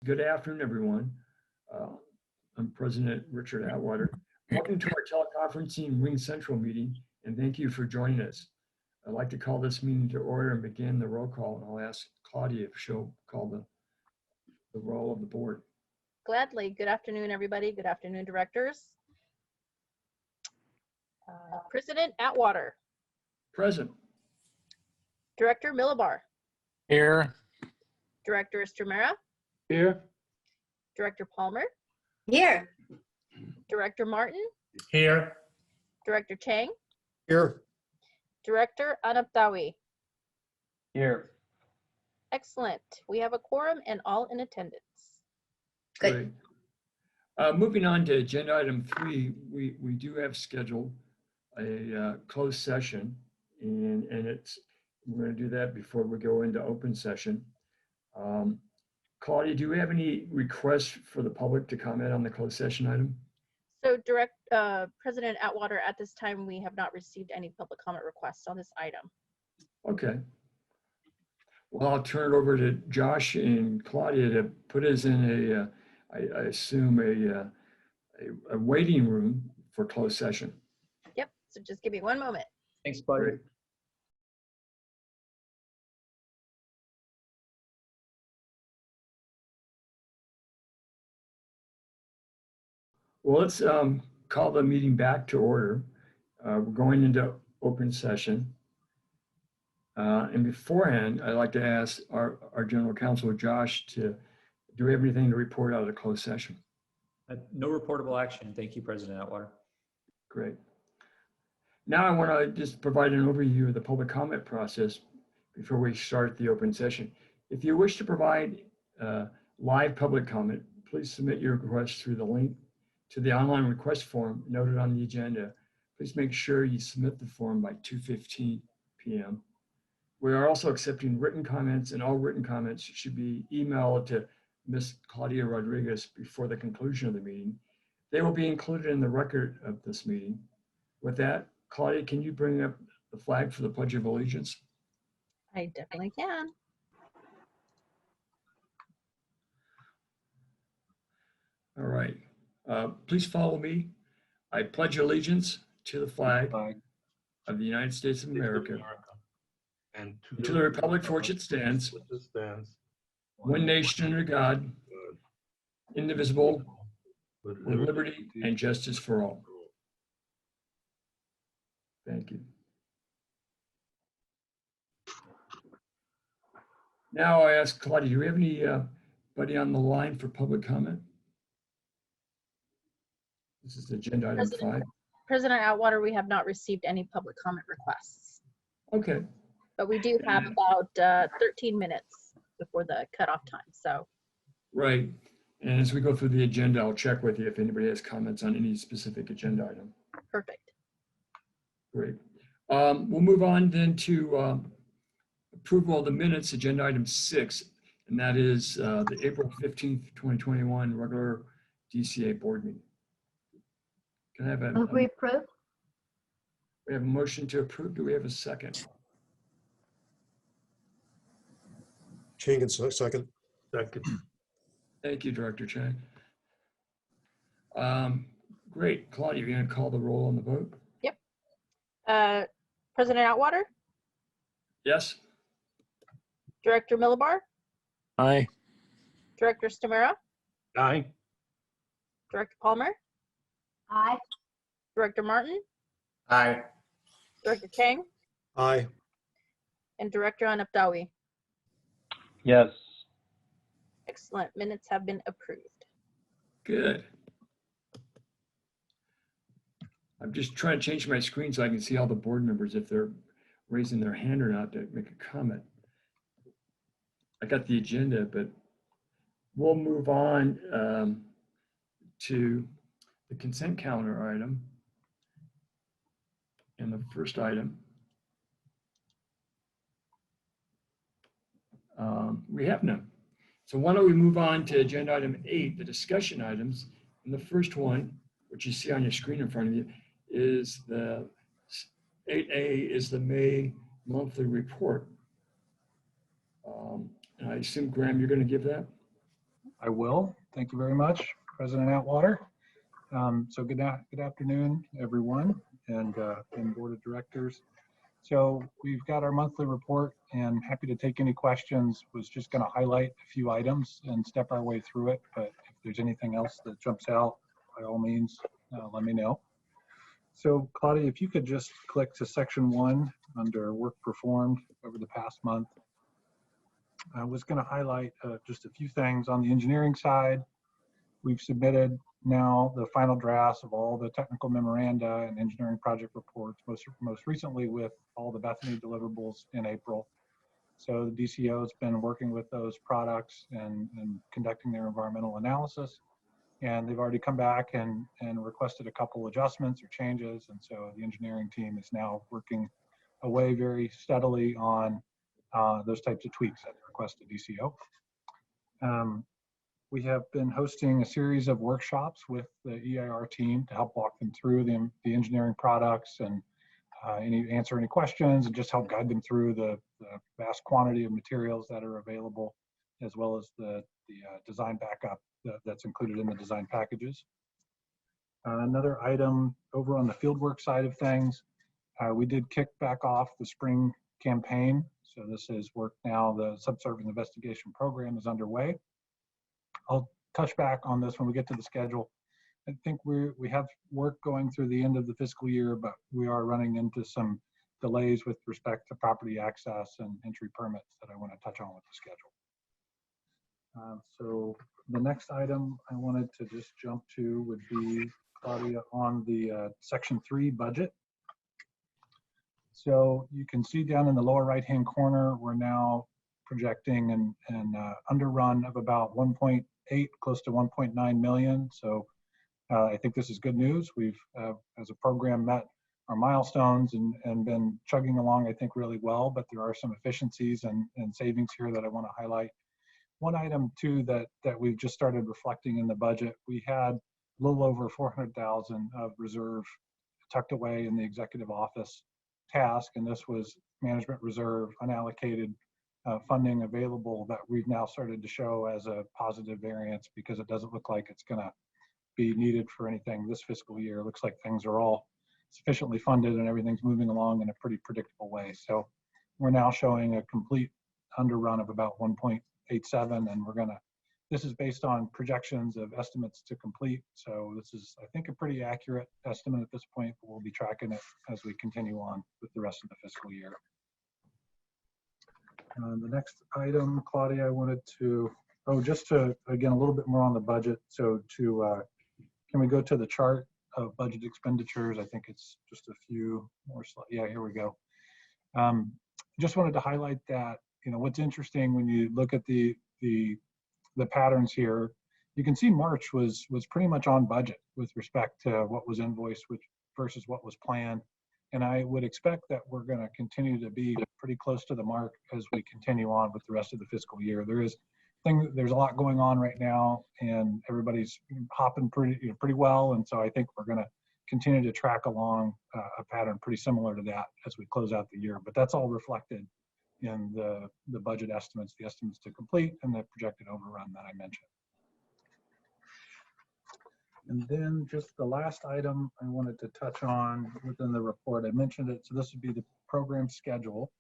Good afternoon, everyone. I'm President Richard Atwater. Welcome to our teleconferencing Ring Central meeting, and thank you for joining us. I'd like to call this meeting to order and begin the roll call, and I'll ask Claudia if she'll call the roll of the board. Gladly. Good afternoon, everybody. Good afternoon, directors. President Atwater. Present. Director Millibar. Here. Director Estremera. Here. Director Palmer. Here. Director Martin. Here. Director Chang. Here. Director Anaptawi. Here. Excellent. We have a quorum and all in attendance. Good. Great. Moving on to agenda item 3, we do have scheduled a closed session, and we're going to do that before we go into open session. Claudia, do we have any requests for the public to comment on the closed session item? So President Atwater, at this time, we have not received any public comment requests on this item. Okay. Well, I'll turn it over to Josh and Claudia to put us in I assume a waiting room for closed session. Yep. So just give me one moment. Thanks, Claudia. Great. Well, let's call the meeting back to order. We're going into open session. And beforehand, I'd like to ask our General Counsel, Josh, do we have anything to report out of the closed session? No reportable action. Thank you, President Atwater. Great. Now I want to just provide an overview of the public comment process before we start the open session. If you wish to provide live public comment, please submit your request through the link to the online request form noted on the agenda. Please make sure you submit the form by 2:15 p.m. We are also accepting written comments, and all written comments should be emailed to Ms. Claudia Rodriguez before the conclusion of the meeting. They will be included in the record of this meeting. With that, Claudia, can you bring up the flag for the Pledge of Allegiance? I definitely can. All right. Please follow me. I pledge allegiance to the flag of the United States of America and to the republic for which it stands, one nation under God, indivisible, with liberty and justice for all. Thank you. Now I ask Claudia, do we have anybody on the line for public comment? This is agenda item 5. President Atwater, we have not received any public comment requests, Okay. but we do have about 13 minutes before the cutoff time. So. Right. And as we go through the agenda, I'll check with you if anybody has comments on any specific agenda item. Perfect. Great. We'll move on then to approval of the minutes, agenda item 6, and that is the April 15th, 2021 regular DCA board meeting. Can I have We approve. we have a motion to approve? Do we have a second? Chang and second. Thank you, Director Chang. Great. Claudia, you're going to call the roll on the vote? Yep. President Atwater, Yes? Director Millibar, Aye. Director Stamera, Aye. Director Palmer, Aye. Director Martin, Aye. Director Chang, Aye. and Director Anaptawi. Yes. Excellent. Minutes have been approved. Good. I'm just trying to change my screen so I can see all the board members if they're raising their hand or not to make a comment. I got the agenda, but we'll move on to the consent calendar item. And the first item, we have none. So why don't we move on to agenda item 8, the discussion items. And the first one, which you see on your screen in front of you, is the 8A is the May monthly report. And I assume, Graham, you're going to give that? I will. Thank you very much, President Atwater. So good afternoon, everyone, and Board of Directors. So we've got our monthly report, and happy to take any questions. Was just going to highlight a few items and step our way through it. But if there's anything else that jumps out, by all means, let me know. So Claudia, if you could just click to section 1 under work performed over the past month. I was going to highlight just a few things on the engineering side. We've submitted now the final drafts of all the technical memoranda and engineering project reports, most recently with all the Bethany deliverables in April. So the DCO has been working with those products and conducting their environmental analysis. And they've already come back and requested a couple adjustments or changes. And so the engineering team is now working away very steadily on those types of tweaks at the request of DCO. We have been hosting a series of workshops with the EIR team to help walk them through the engineering products and answer any questions and just help guide them through the vast quantity of materials that are available, as well as the design backup that's included in the design packages. Another item over on the fieldwork side of things, we did kick back off the spring campaign. So this is work now. The subsurface investigation program is underway. I'll touch back on this when we get to the schedule. I think we have work going through the end of the fiscal year, but we are running into some delays with respect to property access and entry permits that I want to touch on with the schedule. So the next item I wanted to just jump to would be, Claudia, on the section 3 budget. So you can see down in the lower right-hand corner, we're now projecting an underrun of about 1.8, close to 1.9 million. So I think this is good news. We've, as a program, met our milestones and been chugging along, I think, really well, but there are some efficiencies and savings here that I want to highlight. One item, too, that we've just started reflecting in the budget, we had a little over 400,000 of reserve tucked away in the executive office task, and this was management reserve, unallocated funding available that we've now started to show as a positive variance because it doesn't look like it's going to be needed for anything this fiscal year. It looks like things are all sufficiently funded and everything's moving along in a pretty predictable way. So we're now showing a complete underrun of about 1.87, and this is based on projections of estimates to complete. So this is, I think, a pretty accurate estimate at this point, but we'll be tracking it as we continue on with the rest of the fiscal year. The next item, Claudia, I wanted to, just to, again, a little bit more on the budget. So can we go to the chart of budget expenditures? I think it's just a few more slides. Yeah, here we go. Just wanted to highlight that, what's interesting when you look at the patterns here, you can see March was pretty much on budget with respect to what was invoiced versus what was planned. And I would expect that we're going to continue to be pretty close to the mark as we continue on with the rest of the fiscal year. There's a lot going on right now, and everybody's hopping pretty well. And so I think we're going to continue to track along a pattern pretty similar to that as we close out the year. But that's all reflected in the budget estimates, the estimates to complete, and the projected overrun that I mentioned. And then just the last item I wanted to touch on within the report, I mentioned it, so this would be the program schedule.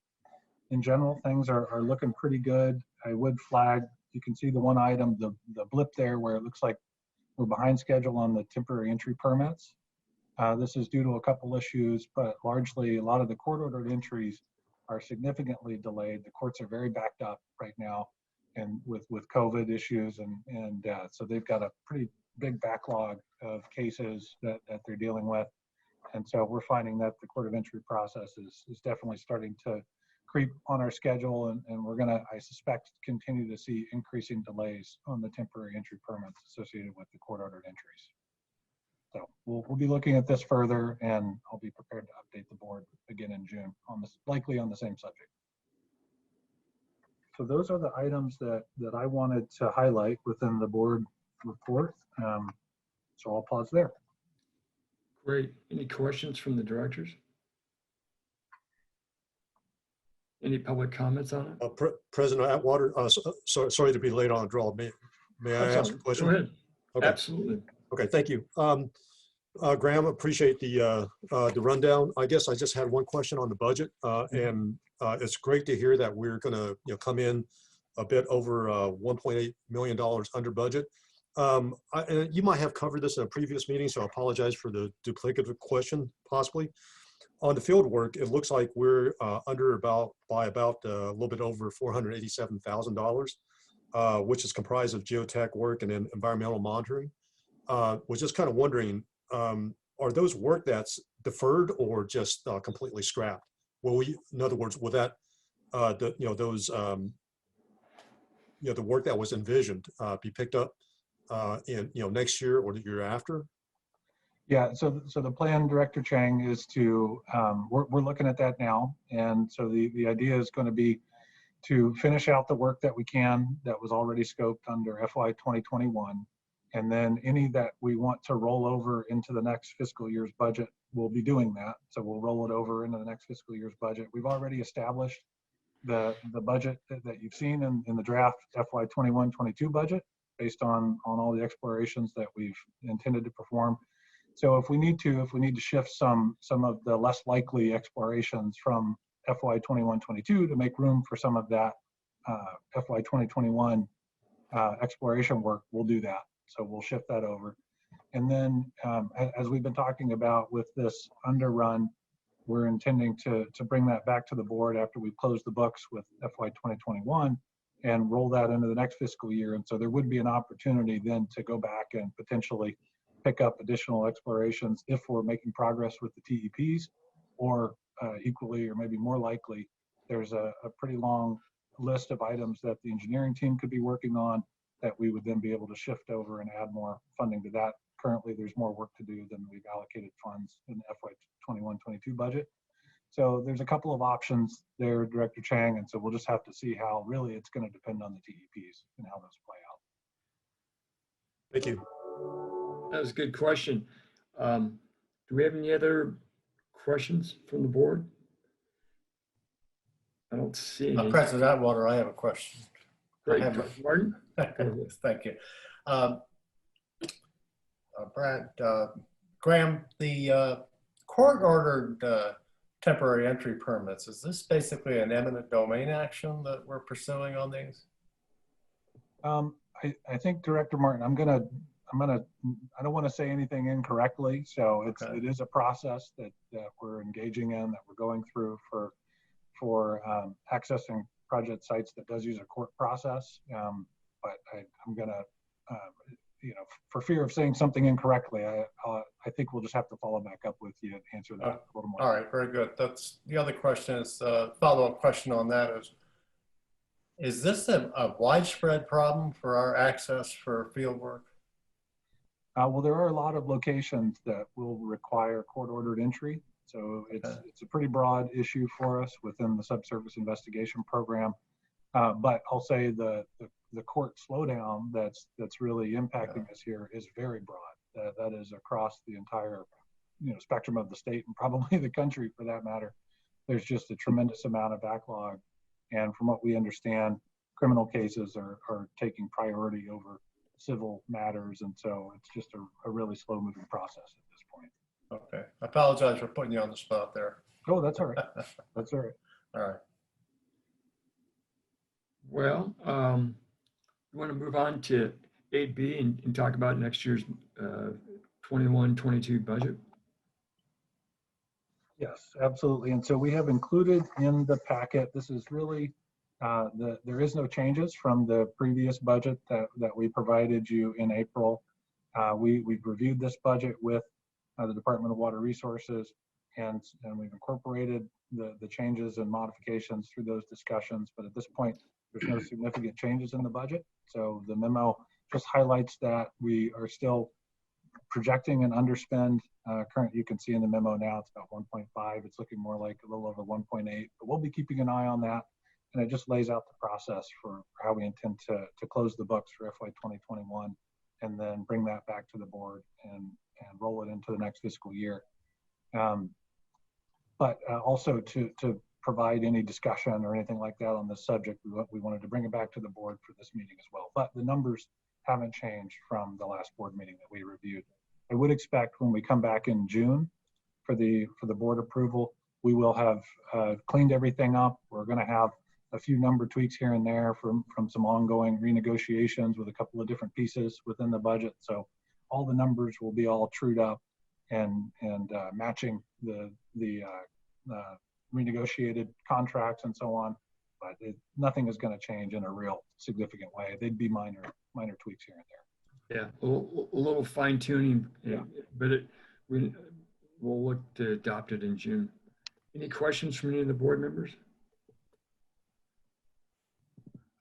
In general, things are looking pretty good. I would flag, you can see the one item, the blip there where it looks like we're behind schedule on the temporary entry permits. This is due to a couple issues, but largely a lot of the court-ordered entries are significantly delayed. The courts are very backed up right now, and with COVID issues, and so they've got a pretty big backlog of cases that they're dealing with. And so we're finding that the court of entry process is definitely starting to creep on our schedule, and we're going to, I suspect, continue to see increasing delays on the temporary entry permits associated with the court-ordered entries. So we'll be looking at this further, and I'll be prepared to update the board again in June on this, likely on the same subject. So those are the items that I wanted to highlight within the board report. So I'll pause there. Great. Any questions from the directors? Any public comments on it? President Atwater, sorry to be late on the draw. may I ask a Excellent. question? Go ahead. Okay. Absolutely. Okay, thank you. Graham, appreciate the rundown. I guess I just had one question on the budget, and it's great to hear that we're going to come in a bit over $1.8 million under budget. And you might have covered this in a previous meeting, so I apologize for the duplicative question, possibly. On the field work, it looks like we're under by about a little bit over $487,000, which is comprised of geotech work and then environmental monitoring. Was just kind of wondering, are those work that's deferred or just completely scrapped? In other words, will that the work that was envisioned be picked up in next year or the year after? Yeah, so the plan, Director Chang, is to, we're looking at that now. And so the idea is going to be to finish out the work that we can that was already scoped under FY 2021. And then any that we want to roll over into the next fiscal year's budget, we'll be doing that. So we'll roll it over into the next fiscal year's budget. We've already established the budget that you've seen in the draft FY 21-22 budget based on all the explorations that we've intended to perform. So if we need to shift some of the less likely explorations from FY 21-22 to make room for some of that FY 2021 exploration work, we'll do that. So we'll shift that over. And then as we've been talking about with this underrun, we're intending to bring that back to the board after we close the books with FY 2021 and roll that into the next fiscal year. And so there would be an opportunity then to go back and potentially pick up additional explorations if we're making progress with the TEPs, or equally or maybe more likely, there's a pretty long list of items that the engineering team could be working on that we would then be able to shift over and add more funding to that. Currently, there's more work to do than we've allocated funds in the FY 21-22 budget. So there's a couple of options there, Director Chang, and so we'll just have to see how really it's going to depend on the TEPs and how those play out. Thank you. That was a good question. Do we have any other questions from the board? I don't see any. President Atwater, I have a question. Great. I have Martin? Thank you. Brad, Graham, the court-ordered temporary entry permits, is this basically an eminent domain action that we're pursuing on these? I think, Director Martin, I don't want to say anything incorrectly. So it is a process that we're engaging in, that we're going through for accessing project sites that does use a court process. But I'm going to, for fear of saying something incorrectly, I think we'll just have to follow back up with you to answer that a little more. All right, very good. That's the other question. Is follow-up question on that is this a widespread problem for our access for field work? Well, there are a lot of locations that will require court-ordered entry. So it's a pretty broad issue for us within the subsurface investigation program. But I'll say the court slowdown that's really impacting us here is very broad. That is across the entire spectrum of the state and probably the country for that matter. There's just a tremendous amount of backlog. And from what we understand, criminal cases are taking priority over civil matters. And so it's just a really slow moving process at this point. Okay. I apologize for putting you on the spot there. Oh, that's all right. That's all right. All right. Well, we want to move on to 8B and talk about next year's 21-22 budget. Yes, absolutely. And so we have included in the packet, this is really, there is no changes from the previous budget that we provided you in April. We've reviewed this budget with the Department of Water Resources, and we've incorporated the changes and modifications through those discussions. But at this point, there's no significant changes in the budget. So the memo just highlights that we are still projecting an underspend. You can see in the memo now it's about 1.5. It's looking more like a little over 1.8, but we'll be keeping an eye on that. And it just lays out the process for how we intend to close the books for FY 2021 and then bring that back to the board and roll it into the next fiscal year. But also to provide any discussion or anything like that on this subject, we wanted to bring it back to the board for this meeting as well. But the numbers haven't changed from the last board meeting that we reviewed. I would expect when we come back in June for the board approval, we will have cleaned everything up. We're going to have a few number tweaks here and there from some ongoing renegotiations with a couple of different pieces within the budget. So all the numbers will be all trued up and matching the renegotiated contracts and so on. But nothing is going to change in a real significant way. They'd be minor tweaks here and there. Yeah, a little fine tuning, Yeah. but we'll look to adopt it in June. Any questions from any of the board members?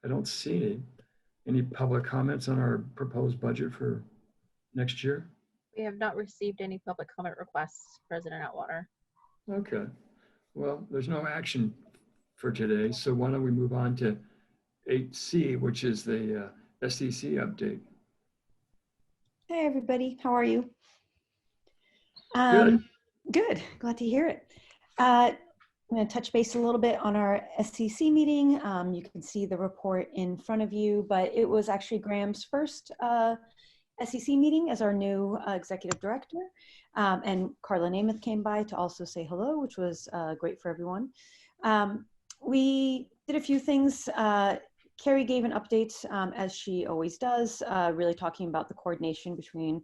I don't see any. Any public comments on our proposed budget for next year? We have not received any public comment requests, President Atwater. Okay, well, there's no action for today, so why don't we move on to 8C, which is the SEC update. Hey, everybody. How are you? Good. Good. Glad to hear it. I'm going to touch base a little bit on our SEC meeting. You can see the report in front of you, but it was actually Graham's first SEC meeting as our new executive director. And Carla Namath came by to also say hello, which was great for everyone. We did a few things. Carrie gave an update, as she always does, really talking about the coordination between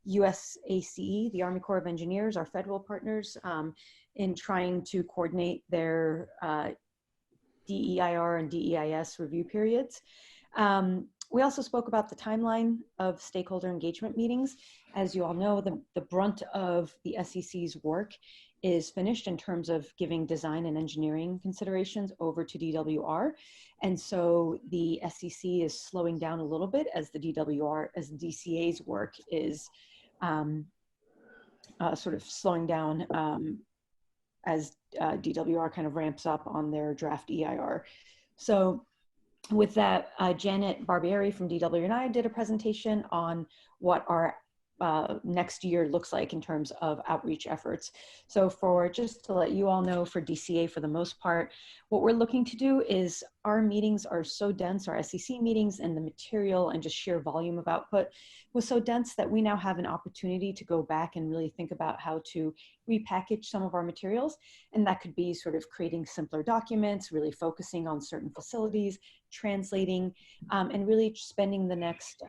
USACE, the Army Corps of Engineers, our federal partners, in trying to coordinate their DEIR and DEIS review periods. We also spoke about the timeline of stakeholder engagement meetings. As you all know, the brunt of the SEC's work is finished in terms of giving design and engineering considerations over to DWR. And so the SEC is slowing down a little bit as the DCA's work is sort of slowing down as DWR kind of ramps up on their draft EIR. So with that, Janet Barbieri from DW and I did a presentation on what our next year looks like in terms of outreach efforts. So just to let you all know, for DCA, for the most part, what we're looking to do is our meetings are so dense, our SEC meetings, and the material and just sheer volume of output was so dense that we now have an opportunity to go back and really think about how to repackage some of our materials. And that could be sort of creating simpler documents, really focusing on certain facilities, translating, and really spending the next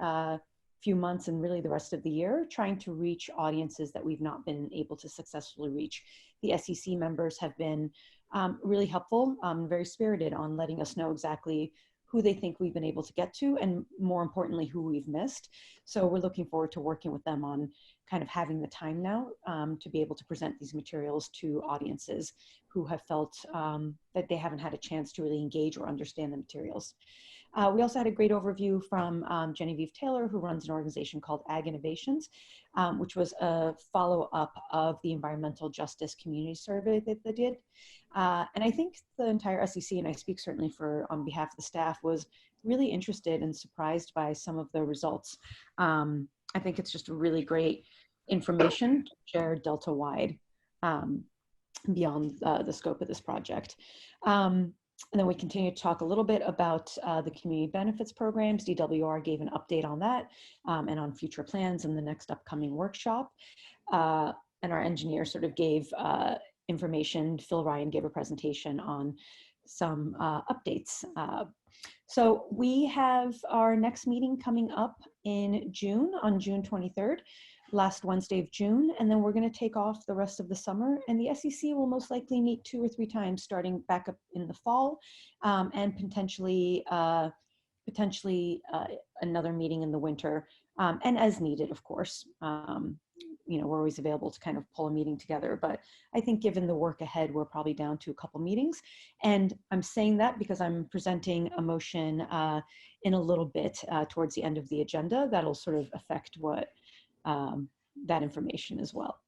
few months and really the rest of the year trying to reach audiences that we've not been able to successfully reach. The SEC members have been really helpful, very spirited on letting us know exactly who they think we've been able to get to, and more importantly, who we've missed. So we're looking forward to working with them on kind of having the time now to be able to present these materials to audiences who have felt that they haven't had a chance to really engage or understand the materials. We also had a great overview from Genevieve Taylor, who runs an organization called Ag Innovations, which was a follow-up of the environmental justice community survey that they did. And I think the entire SEC, and I speak certainly on behalf of the staff, was really interested and surprised by some of the results. I think it's just really great information to share Delta-wide beyond the scope of this project. And then we continue to talk a little bit about the community benefits programs. DWR gave an update on that and on future plans in the next upcoming workshop. And our engineer sort of gave information. Phil Ryan gave a presentation on some updates. So we have our next meeting coming up in June, on June 23rd. Last Wednesday of June, and then we're going to take off the rest of the summer, and the SEC will most likely meet 2 or 3 times starting back up in the fall, and potentially another meeting in the winter, and as needed, of course. You know, we're always available to kind of pull a meeting together, but I think given the work ahead, we're probably down to a couple meetings. And I'm saying that because I'm presenting a motion in a little bit towards the end of the agenda that'll sort of affect what that information as well,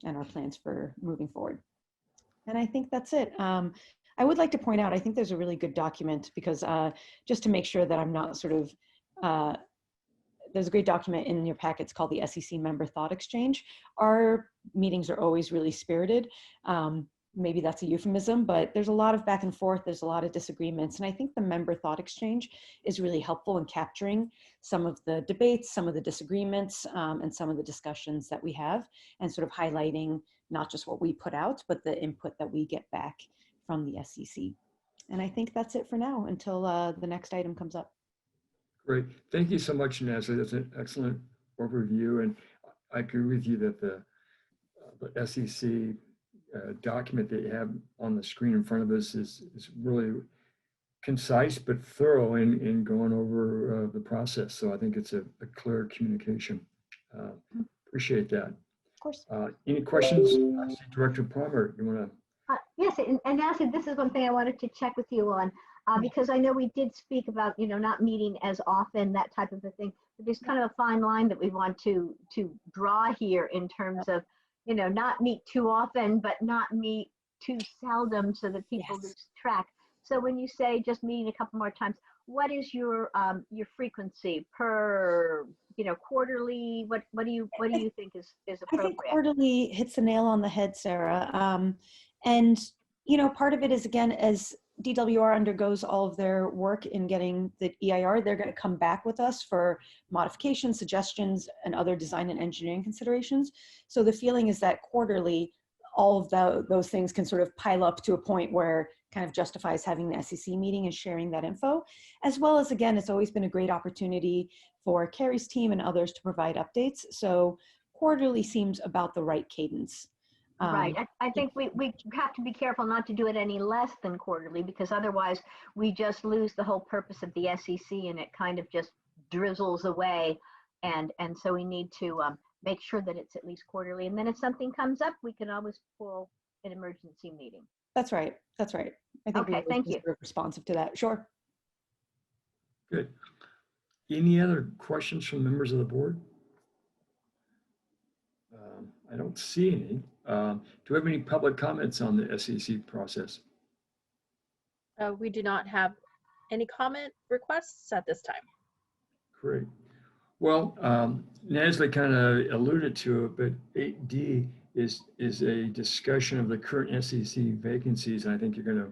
and our plans for moving forward. And I think that's it. I would like to point out, I think there's a really good document because just to make sure that I'm not sort of, there's a great document in your packets called the SEC Member Thought Exchange. Our meetings are always really spirited. maybe that's a euphemism, but there's a lot of back and forth. There's a lot of disagreements. And I think the member thought exchange is really helpful in capturing some of the debates, some of the disagreements, and some of the discussions that we have, and sort of highlighting not just what we put out, but the input that we get back from the SEC. And I think that's it for now until the next item comes up. Great. Thank you so much, Nazli. That's an excellent overview. And I agree with you that the SEC document that you have on the screen in front of us is really concise but thorough in going over the process. So I think it's a clear communication. Appreciate that. Of course. Any questions? I see Director Palmer, you want to? Yes, and Nancy, this is one thing I wanted to check with you on, because I know we did speak about, not meeting as often, that type of a thing. But there's kind of a fine line that we want to draw here in terms of, not meet too often, but not meet too seldom so that people lose track. So when you say just meeting a couple more times, what is your frequency per, quarterly? What do you think is appropriate? I think quarterly hits the nail on the head, Sarah. And, part of it is, again, as DWR undergoes all of their work in getting the EIR, they're going to come back with us for modifications, suggestions, and other design and engineering considerations. So the feeling is that quarterly, all of those things can sort of pile up to a point where kind of justifies having the SEC meeting and sharing that info, as well as, again, it's always been a great opportunity for Carrie's team and others to provide updates. So quarterly seems about the right cadence. Right. I think we have to be careful not to do it any less than quarterly, because otherwise we just lose the whole purpose of the SEC and it kind of just drizzles away. And so we need to make sure that it's at least quarterly. And then if something comes up, we can always pull an emergency meeting. That's right. That's right. I think okay, thank you. We're responsive to that. Sure. Good. Any other questions from members of the board? I don't see any. Do we have any public comments on the SEC process? We do not have any comment requests at this time. Great. Well, Nazli kind of alluded to it, but 8D is a discussion of the current SEC vacancies. And I think you're going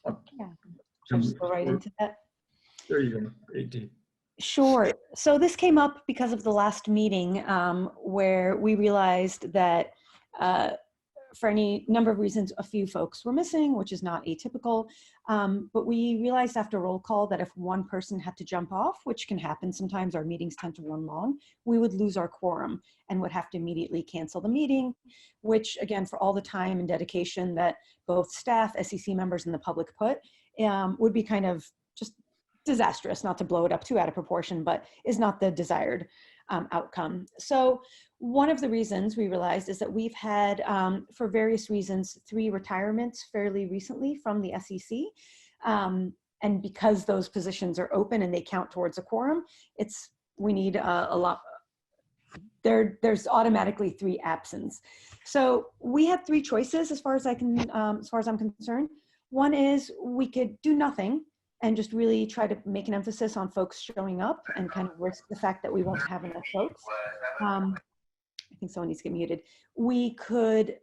to. Should I just go right into that? There you go, 8D. Sure. So this came up because of the last meeting where we realized that for any number of reasons, a few folks were missing, which is not atypical. But we realized after roll call that if one person had to jump off, which can happen sometimes, our meetings tend to run long, we would lose our quorum and would have to immediately cancel the meeting, which again, for all the time and dedication that both staff, SEC members, and the public put, would be kind of just disastrous, not to blow it up too out of proportion, but is not the desired outcome. So one of the reasons we realized is that we've had, for various reasons, 3 retirements fairly recently from the SEC. And because those positions are open and they count towards a quorum, we need a lot. There's automatically 3 absence. So we had 3 choices as far as I'm concerned. One is we could do nothing and just really try to make an emphasis on folks showing up and kind of risk the fact that we won't have enough folks. I think someone needs to get muted. We could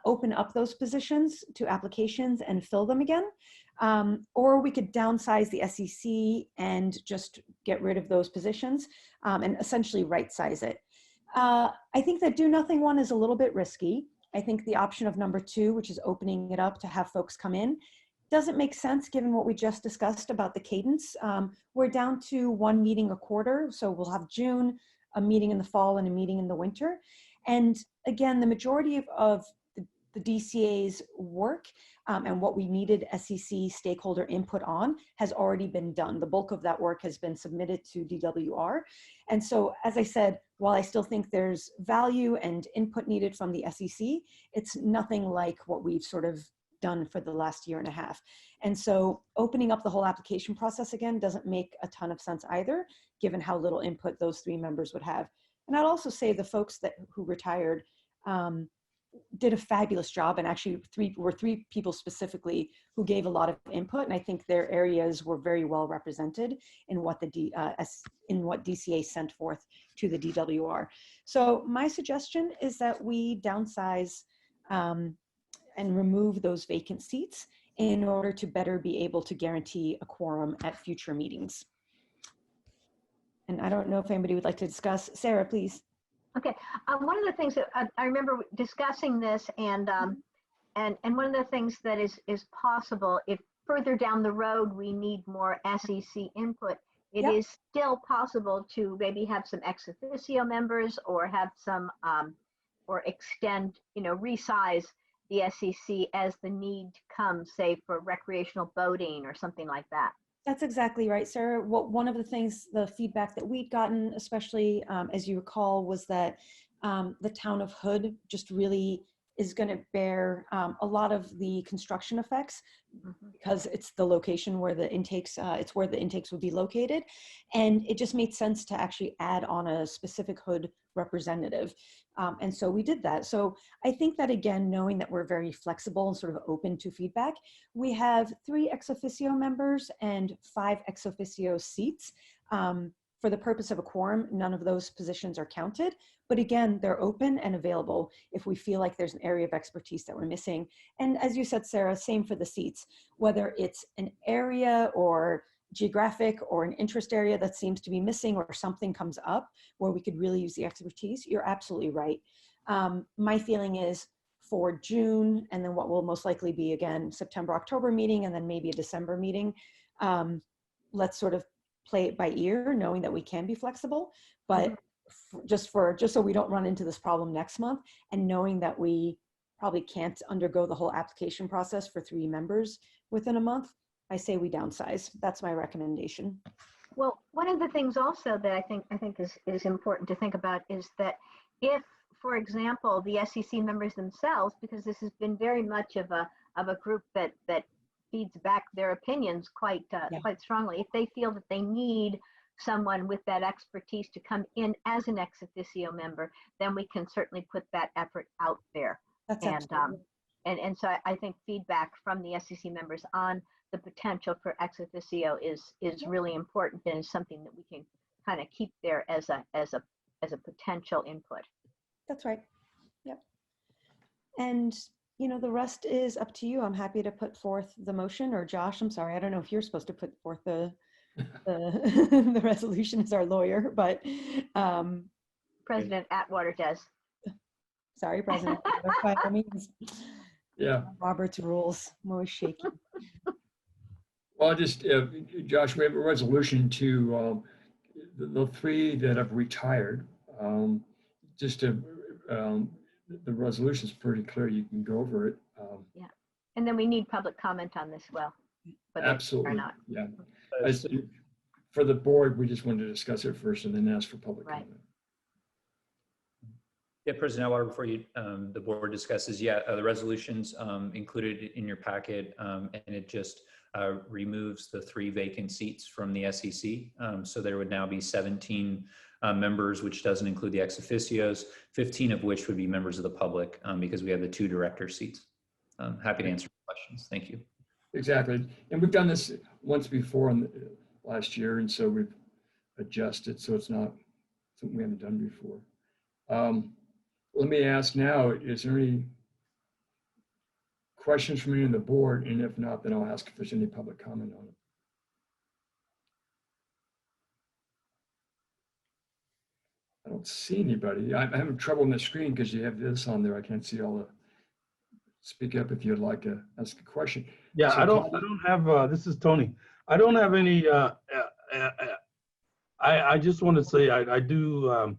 open up those positions to applications and fill them again. Or we could downsize the SEC and just get rid of those positions and essentially right size it. I think that do nothing one is a little bit risky. I think the option of number 2, which is opening it up to have folks come in, doesn't make sense given what we just discussed about the cadence. We're down to 1 meeting a quarter. So we'll have June, a meeting in the fall, and a meeting in the winter. And again, the majority of the DCA's work and what we needed SEC stakeholder input on has already been done. The bulk of that work has been submitted to DWR. And so, as I said, while I still think there's value and input needed from the SEC, it's nothing like what we've sort of done for the last 1.5 years. And so opening up the whole application process again doesn't make a ton of sense either, given how little input those 3 members would have. And I'd also say the folks who retired did a fabulous job, and actually 3 people specifically who gave a lot of input, and I think their areas were very well represented in what what DCA sent forth to the DWR. So my suggestion is that we downsize and remove those vacant seats in order to better be able to guarantee a quorum at future meetings. And I don't know if anybody would like to discuss. Sarah, please. Okay, one of the things that I remember discussing this, and one of the things that is possible if further down the road we need more SEC input, it Yep. is still possible to maybe have some ex officio members or have some or extend, resize the SEC as the need comes, say for recreational boating or something like that. That's exactly right, Sarah. One of the things, the feedback that we'd gotten, especially as you recall, was that the town of Hood just really is going to bear a lot of the construction effects because it's the location where the intakes, it's where the intakes would be located. And it just made sense to actually add on a specific Hood representative. And so we did that. So I think that, again, knowing that we're very flexible and sort of open to feedback, we have 3 ex officio members and 5 ex officio seats. For the purpose of a quorum, none of those positions are counted. But again, they're open and available if we feel like there's an area of expertise that we're missing. And as you said, Sarah, same for the seats, whether it's an area or geographic or an interest area that seems to be missing or something comes up where we could really use the expertise, you're absolutely right. My feeling is for June, and then what will most likely be, again, September, October meeting, and then maybe a December meeting, let's sort of play it by ear, knowing that we can be flexible, but just so we don't run into this problem next month, and knowing that we probably can't undergo the whole application process for 3 members within a month, I say we downsize. That's my recommendation. Well, one of the things also that I think is important to think about is that if, for example, the SEC members themselves, because this has been very much of a group that feeds back their opinions quite strongly, if they feel that they need someone with that expertise to come in as an ex officio member, then we can certainly put that effort out there. That's And so I think feedback from the SEC members on the potential for ex officio is really important, and is something that we can kind of keep there as a potential input. That's right. Yep. And the rest is up to you. I'm happy to put forth the motion, or Josh, I'm sorry, I don't know if you're supposed to put forth the the resolution as our lawyer, but President Atwater does. Sorry, President. By all means. Yeah. Robert's rules. I'm always shaky. Well, just, Josh, we have a resolution to the 3 that have retired. The resolution is pretty clear. You can go over it. Yeah. And then we need public comment on this as well. Absolutely. Or not. Yeah. For the board, we just wanted to discuss it first and then ask for public Right. comment. Yeah, President Atwater, before the board discusses, the resolution's included in your packet, and it just removes the 3 vacant seats from the SEC. So there would now be 17 members, which doesn't include the ex officios, 15 of which would be members of the public, because we have the 2 director seats. Happy to answer questions. Thank you. Exactly. And we've done this once before last year, and so we've adjusted, so it's not something we haven't done before. Let me ask now, is there any questions from any of the board? And if not, then I'll ask if there's any public comment on it. I don't see anybody. I'm having trouble on the screen because you have this on there. I can't see all the, speak up if you'd like to ask a question. Yeah, So I don't have, this is Tony. I don't have any, I just want to say I do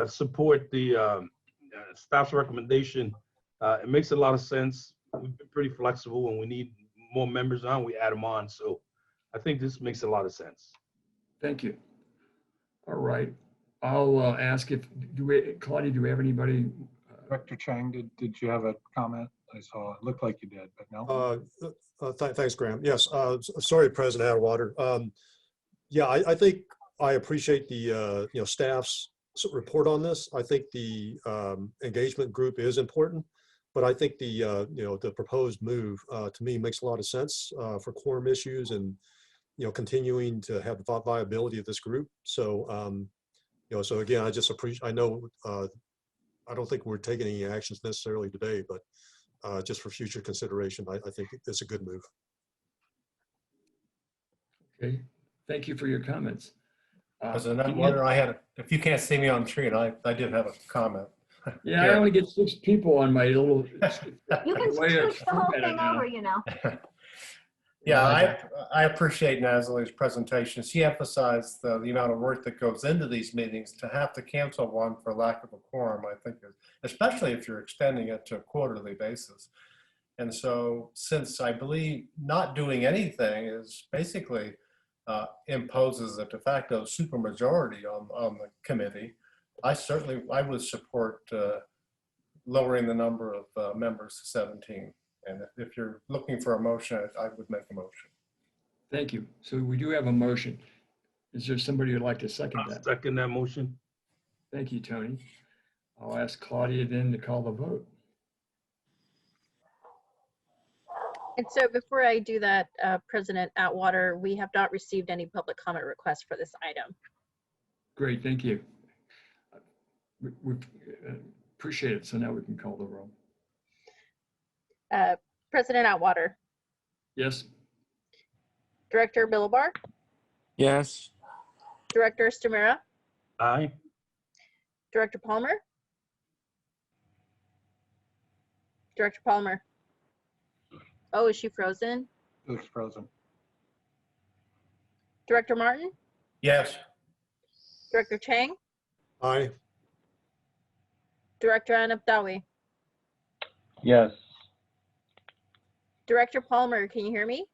support the staff's recommendation. It makes a lot of sense. We've been pretty flexible. When we need more members on, we add them on. So I think this makes a lot of sense. Thank you. All right. I'll ask if, Claudia, do we have anybody? Director Chang, did you have a comment? I saw it looked like you did, but no. Thanks, Graham. Yes, sorry, President Atwater. Yeah, I think I appreciate the staff's report on this. I think the engagement group is important, but I think the proposed move to me makes a lot of sense for quorum issues and continuing to have the viability of this group. So so again, I just appreciate. I know I don't think we're taking any actions necessarily today, but just for future consideration. I think it's a good move. Okay, thank you for your comments. President any Atwater, other- if you can't see me on the screen, I did have a comment. Yeah, I Here. only get 6 people on my little. You can the way it's switch the whole formatted thing now. over, you know. Yeah, I appreciate Natalie's presentation. She emphasized the amount of work that goes into these meetings. To have to cancel one for lack of a quorum, I think, especially if you're extending it to a quarterly basis. And so, since I believe not doing anything is basically imposes a de facto supermajority on the committee, I would support lowering the number of members to 17. And if you're looking for a motion, I would make a motion. Thank you. So we do have a motion. Is there somebody who'd like to second I'll that? second that motion. Thank you, Tony. I'll ask Claudia then to call the vote. And so before I do that, President Atwater, we have not received any public comment requests for this item. Great, thank you. We appreciate it. So now we can call the roll. President Atwater, Yes? Director Billabar, Yes. Director Stamira, Aye. Director Palmer, Director Palmer. Oh, is she frozen? It's frozen. Director Martin, Yes. Director Chang, Aye. Director Anabdawi, Yes. Director Palmer, can you hear me?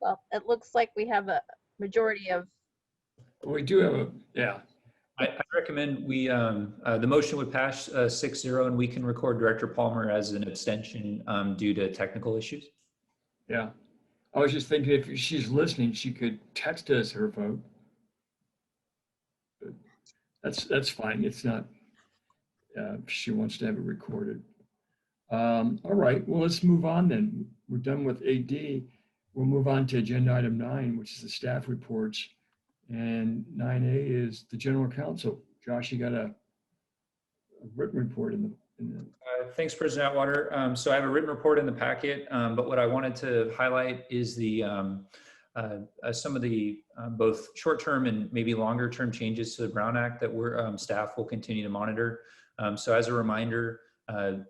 Well, it looks like we have a majority of, We do have a, yeah. I recommend we, the motion would pass 6-0, and we can record Director Palmer as an abstention due to technical issues. Yeah. I was just thinking if she's listening, she could text us her vote. But that's fine. It's not, if she wants to have it recorded. All right, well, let's move on then. We're done with AD. We'll move on to agenda item 9, which is the staff reports. And 9A is the general counsel. Josh, you got a written report in the Thanks, President Atwater. So I have a written report in the packet, but what I wanted to highlight is the some of the both short-term and maybe longer-term changes to the Brown Act that we're staff will continue to monitor. So as a reminder,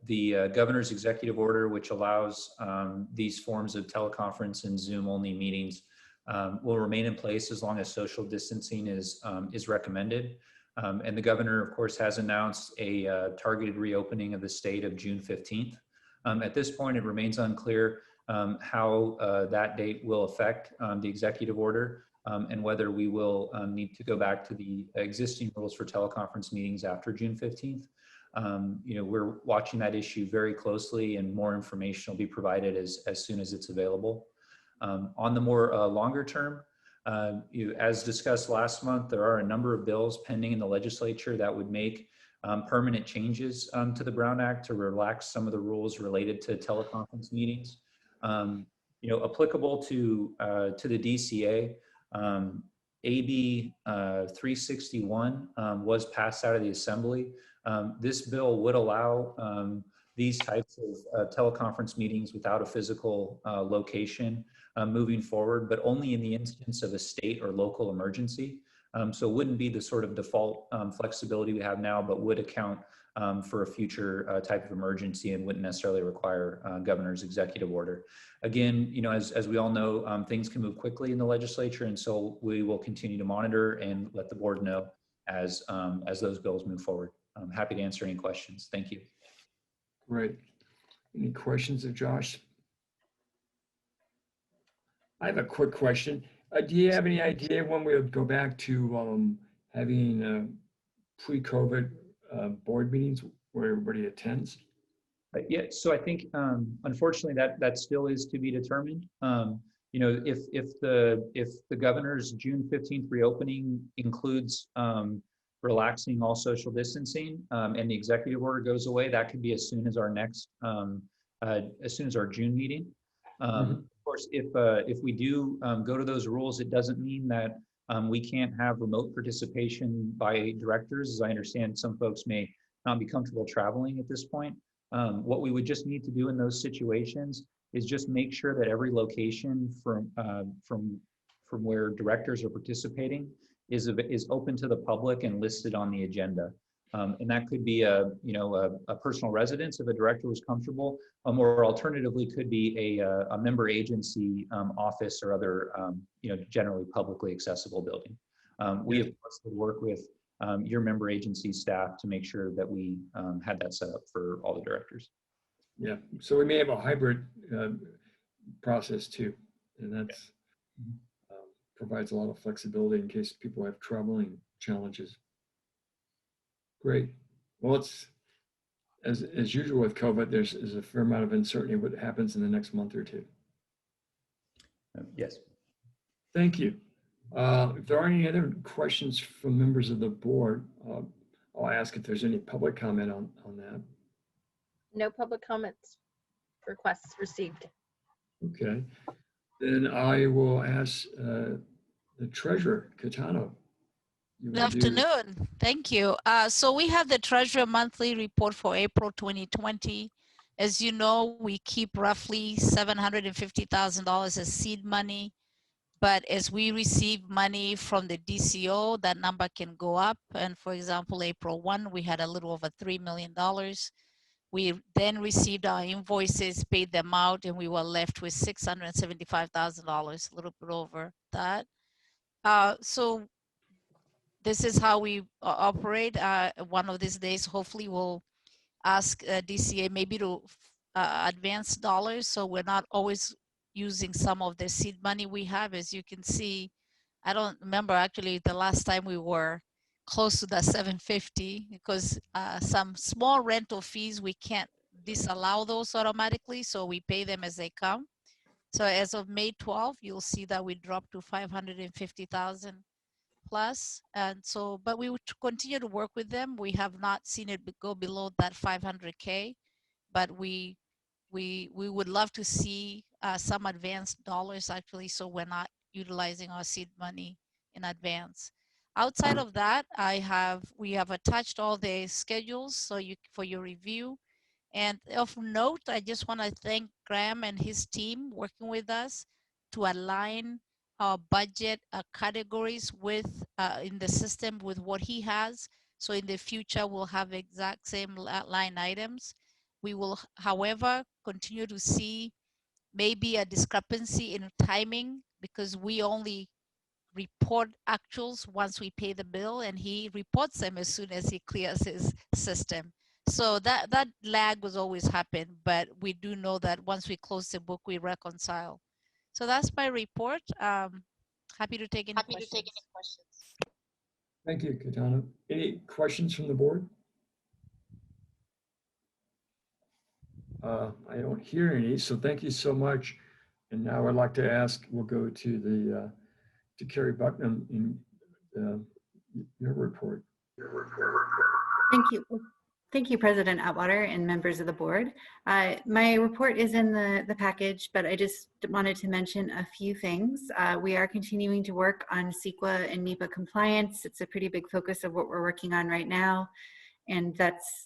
the governor's executive order, which allows these forms of teleconference and Zoom-only meetings, will remain in place as long as social distancing is recommended. And the governor, of course, has announced a targeted reopening of the state of June 15th. At this point, it remains unclear how that date will affect the executive order and whether we will need to go back to the existing rules for teleconference meetings after June 15th. We're watching that issue very closely, and more information will be provided as soon as it's available. On the more longer term, as discussed last month, there are a number of bills pending in the legislature that would make permanent changes to the Brown Act to relax some of the rules related to teleconference meetings. Applicable to the DCA, AB 361 was passed out of the Assembly. This bill would allow these types of teleconference meetings without a physical location moving forward, but only in the instance of a state or local emergency. So it wouldn't be the sort of default flexibility we have now, but would account for a future type of emergency and wouldn't necessarily require governor's executive order. Again, as we all know, things can move quickly in the legislature, and so we will continue to monitor and let the board know as those bills move forward. I'm happy to answer any questions. Thank you. Great. Any questions of Josh? I have a quick question. Do you have any idea when we'll go back to having pre-COVID board meetings where everybody attends? Yeah, so I think unfortunately that still is to be determined. If the governor's June 15th reopening includes relaxing all social distancing and the executive order goes away, that could be as soon as our next, as soon as our June meeting. Of course, if we do go to those rules, it doesn't mean that We can't have remote participation by directors. As I understand, some folks may not be comfortable traveling at this point. What we would just need to do in those situations is just make sure that every location from where directors are participating is open to the public and listed on the agenda. And that could be a personal residence if a director was comfortable, or alternatively could be a member agency office or other generally publicly accessible building. We of course would work with your member agency staff to make sure that we had that set up for all the directors. Yeah, so we may have a hybrid process too, and that's provides a lot of flexibility in case people have traveling challenges. Great. Well, it's as usual with COVID, there's a fair amount of uncertainty what happens in the next month or two. Yes. Thank you. If there are any other questions from members of the board, I'll ask if there's any public comment on that. No public comments requests received. Okay. Then I will ask the treasurer, Katana. Good afternoon. Thank you. So we have the Treasurer Monthly Report for April 2020. As you know, we keep roughly $750,000 as seed money, but as we receive money from the DCO, that number can go up. And for example, April 1, we had a little over $3 million. We then received our invoices, paid them out, and we were left with $675,000, a little bit over that. So this is how we operate. One of these days, hopefully we'll ask DCA maybe to advance dollars, so we're not always using some of the seed money we have. As you can see, I don't remember actually the last time we were close to the 750, because some small rental fees, we can't disallow those automatically, so we pay them as they come. So as of May 12th, you'll see that we dropped to 550,000 plus. And so, but we would continue to work with them. We have not seen it go below that 500K, but we would love to see some advanced dollars actually, so we're not utilizing our seed money in advance. Outside of that, we have attached all the schedules so for your review. And of note, I just want to thank Graham and his team working with us to align our budget categories with in the system with what he has. So in the future, we'll have exact same line items. We will, however, continue to see maybe a discrepancy in timing, because we only report actuals once we pay the bill, and he reports them as soon as he clears his system. So that lag was always happen, but we do know that once we close the book, we reconcile. So that's my report. Happy to take any questions. Thank you, Katana. Any questions from the board? I don't hear any, so thank you so much. And now I'd like to ask, we'll go to Carrie Bucknam in your report. Thank you. Thank you, President Atwater and members of the board. My report is in the package, but I just wanted to mention a few things. We are continuing to work on CEQA and NEPA compliance. It's a pretty big focus of what we're working on right now, and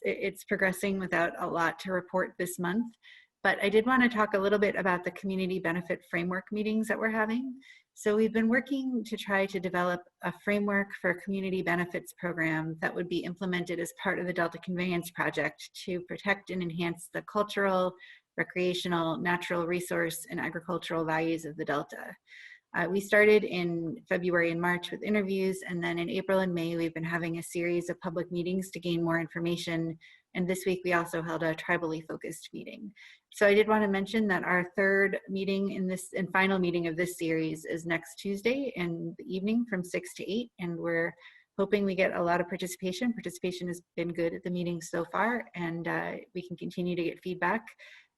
it's progressing without a lot to report this month. But I did want to talk a little bit about the community benefit framework meetings that we're having. So we've been working to try to develop a framework for a community benefits program that would be implemented as part of the Delta Conveyance project to protect and enhance the cultural, recreational, natural resource, and agricultural values of the Delta. We started in February and March with interviews, and then in April and May, we've been having a series of public meetings to gain more information. And this week, we also held a tribally focused meeting. So I did want to mention that our third meeting and final meeting of this series is next Tuesday in the evening from 6 to 8. And we're hoping we get a lot of participation. Participation has been good at the meeting so far, and we can continue to get feedback.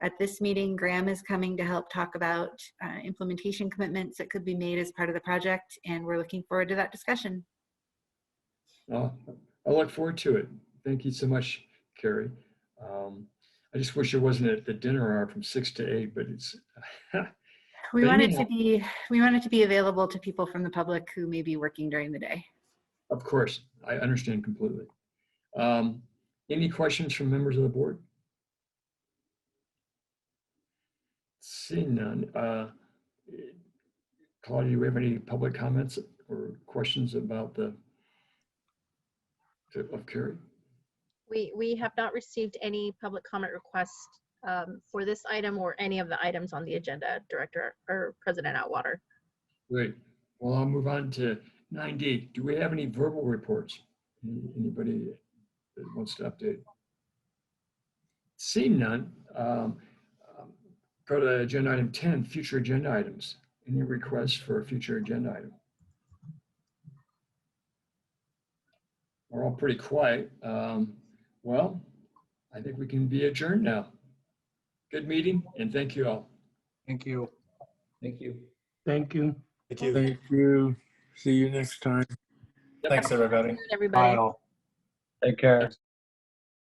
At this meeting, Graham is coming to help talk about implementation commitments that could be made as part of the project, and we're looking forward to that discussion. I look forward to it. Thank you so much, Carrie. I just wish it wasn't at the dinner hour from 6 to 8, but it's We But want it anyhow- to be available to people from the public who may be working during the day. Of course, I understand completely. Any questions from members of the board? Seeing none. Claudia, do we have any public comments or questions about of Carrie? We have not received any public comment requests for this item or any of the items on the agenda, Director or President Atwater. Great. Well, I'll move on to 9D. Do we have any verbal reports? Anybody that wants to update? Seeing none, go to agenda item 10, future agenda items. Any requests for a future agenda item? We're all pretty quiet. Well, I think we can be adjourned now. Good meeting, and thank you all. Thank you. Thank you. Thank you. Thank you. Thank you. See you next time. Thanks, everybody. Everybody. Bye all. Take care.